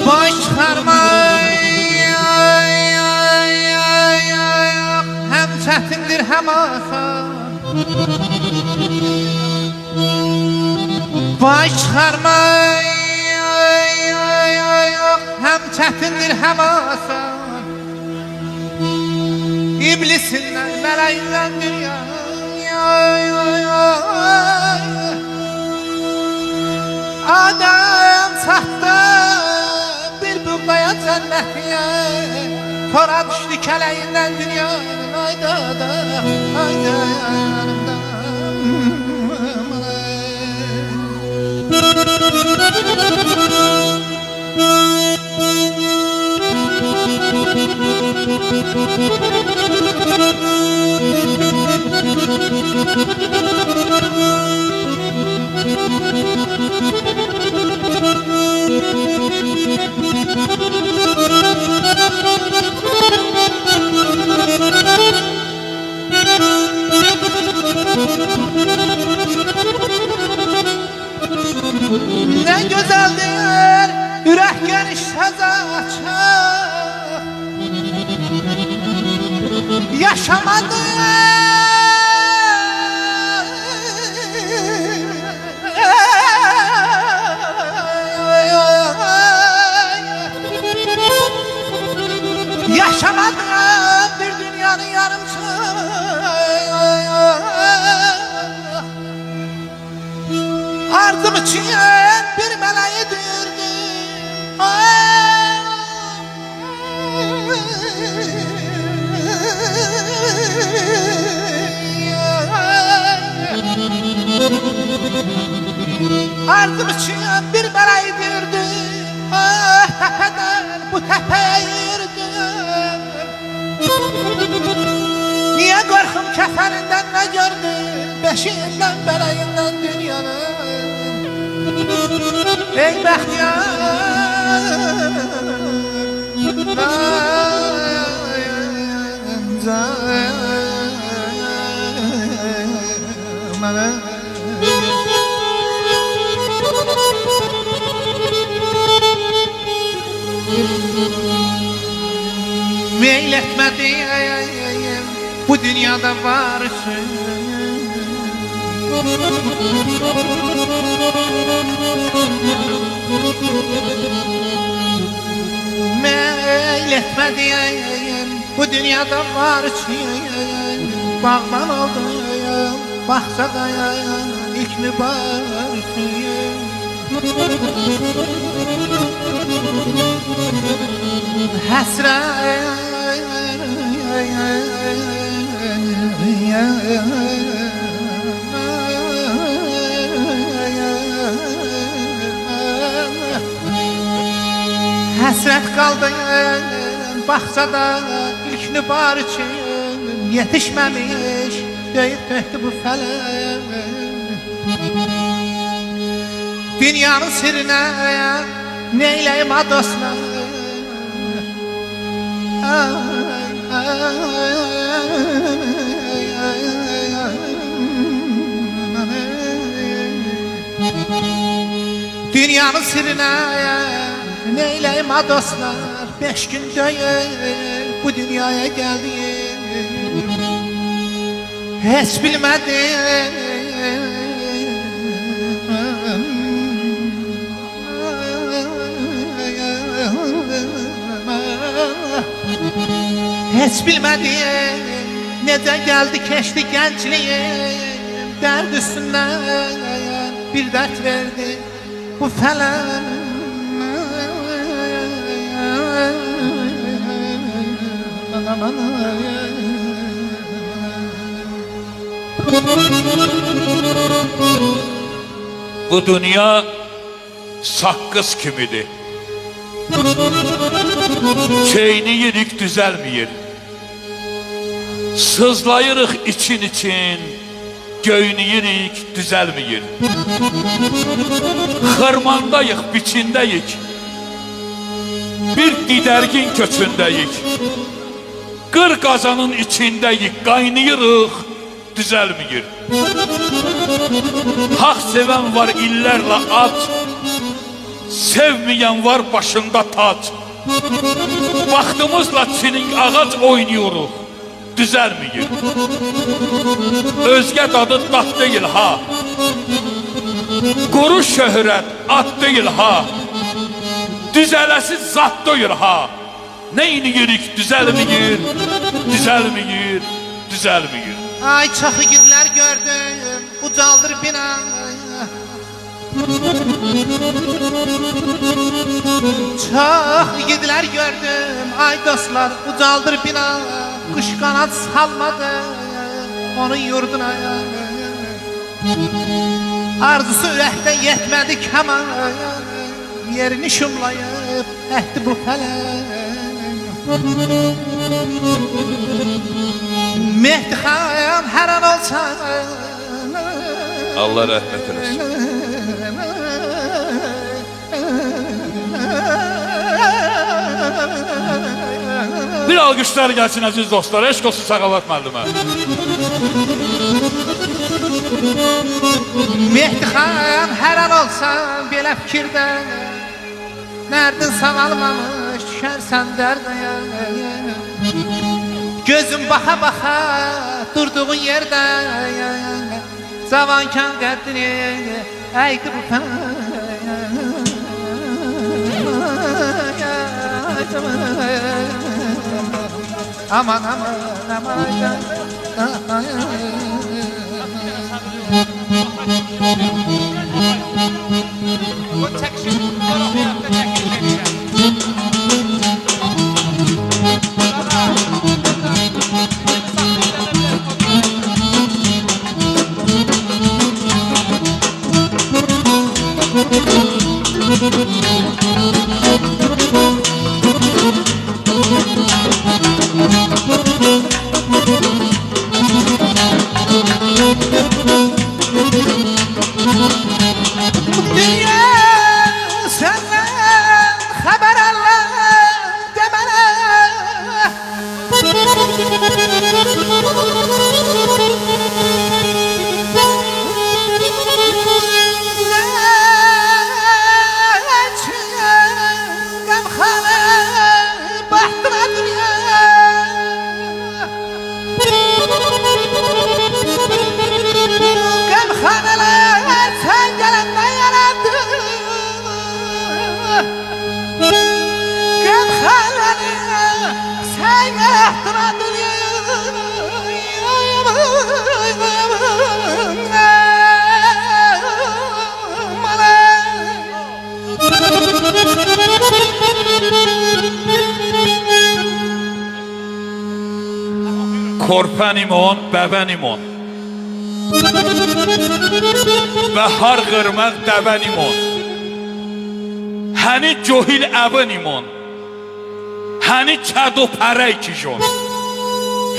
Baş çıkarmak hem çətindir hem asan. Baş çıkarmak hem çətindir hem asan. İblisinden, meleğinden dünya. Adam saxta bir buğdaya cənnətiyə, tora düşdü kələyindən dünyanın. Ayda da, ayda yanımda. Ne güzeldir yürek geniş söze açar. Yaşamadım yaşamadım bir dünyanın yarımsı. Ardım için bir meleği dürdü. Ardım için bir meleği dürdü. Tepeden bu tepeye yürüdüm. Niye korkum kefeninden ne gördüm? Beşiğinden beleğinden dünyanın. Ey bahtiyar meyletmediğim bu dünyada varsın. Meyletmediğim bu dünyada varsın. Bağban oldum, bahçada ilk mübarekim. Hasret Həsrət qaldın bağçada ilk nübarçın. Yetişməmiş döyüb töktü bu fələk. Dünyanın sirrinə neyləyim adoslar. Dünyanın sirrinə neyləyim adoslar. 5 gün deyil bu dünyaya geldim. Heç bilmədim heç bilmədim necə gəldi keçdi gəncliyim. Dərd üstündən bir dərd verdi bu fələk. Bu dünya saqqız kimidir. Çeyniyirik düzəlməyir. Sızlayırıq için, göynəyirik düzəlməyir. Xırmandayıq, biçindəyik. Bir didərgin köçündəyik. Qır qazanın içindəyik, qaynayırıq, düzəlməyir. Haq sevən var illərlə ac, sevməyən var başında tac. Vaxtımızla çinik ağac oynayırıq, düzəlməyir. Özgə dadı dad deyil ha, quru şöhrət ad deyil ha, düzələsi zat deyil ha. Neyniyirik düzəlməyir, düzəlməyir, düzəlməyir. Ay çox igidlər gördüm, ucaldır bina. Çox igidlər gördüm, ay dostlar, ucaldır bina. Kuş qanad salmadı onun yurduna. Arzusu ürəkdə yetmədi kaman, yerini şumlayıb əhdi bu fələk. Mehdi xan hər an olsan, Allah rəhmət eləsin. Bir alqışlar gəlsin əziz dostlar. Eşq olsun Səxavət müəllimə. Mehdi xan hər an olsan belə fikirdə, nərdin sağalmamış düşərsən dərdə. Gözüm baxa-baxa durduğun yerdə, cavankan qəddini əydi bu fən. Aman aman aman dünya senden haber Allah demene. Korpən imon, bəbən imon, bəhar qırmaq dəbən imon, həni cohil əbən imon, həni kədo pərək ijon,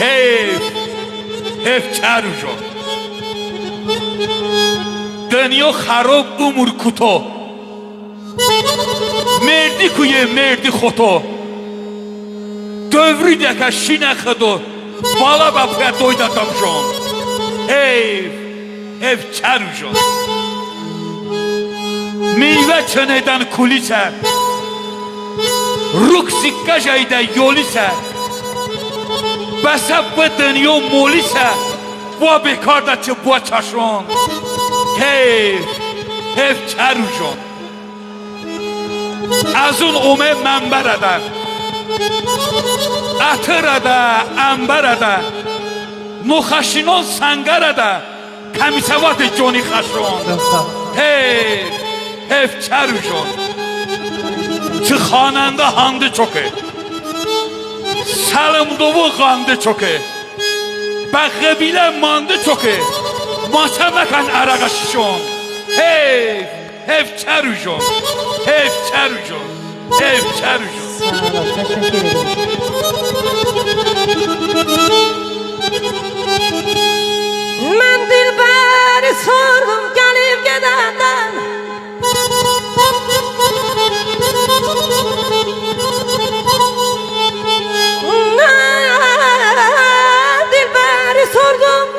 heyf, heyf kər ujon. Dünya xarob umur kuto, merdi kuye merdi xoto, dövrü dəkə şinə xıdo, bala bəpə doydatam jон. Heyf, heyf kər ujon. Meyvə çönədən kulisə, ruk sikkajayda yolisə, bəsəb bu dünya molisə, bu bekarda çı bu çaşon. Heyf, heyf kər ujon. Az اون اومه منبره ده اتره ده انبره ده نخشینان سنگره ده کمیسوات جونی خشون هف چروشون چه خواننده هنده چوکه سلم دوو غانده چوکه به قبیله مانده چوکه ماسه مکن عرقششون Hevkar ucun. Hevkar ucun. Hevkar ucun. Sağ ol, teşekkür ederim. Ben dilberi sordum gelip gidenden. Dilberi sordum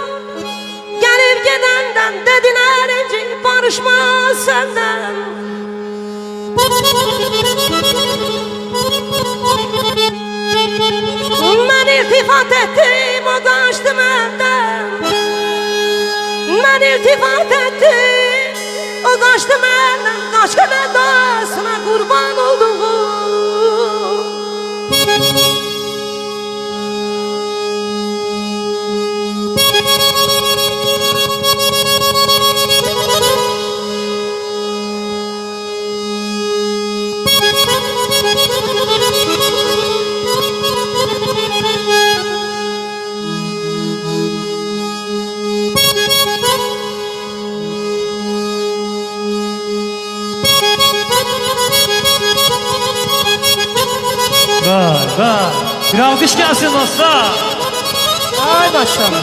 gelip gidenden. Dediler inci barışmaz senden. Ben iltifat ettim, o kaçtı benden. Ben iltifat ettim, o kaçtı benden. Kaçkın edasına kurban olduğum. Vay. Bir alkış gelsin dostlar. Ay maşallah.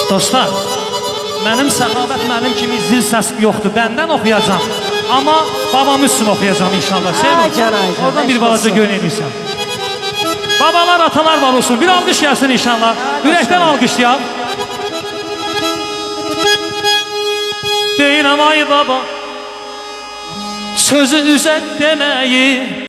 Dostlar, mənim Səxavət mənim kimi zil səs yoxdur. Bəndən oxuyacağım. Amma babam üçün oxuyacağım inşallah. Ay can, ay can, Oradan bir eşq balaca olsun. göynəyirsən. Babalar, atalar var olsun. Bir alqış gəlsin inşallah. Ürəkdən alqışlayaq. Deyirəm ay baba, sözü üzət deməyi.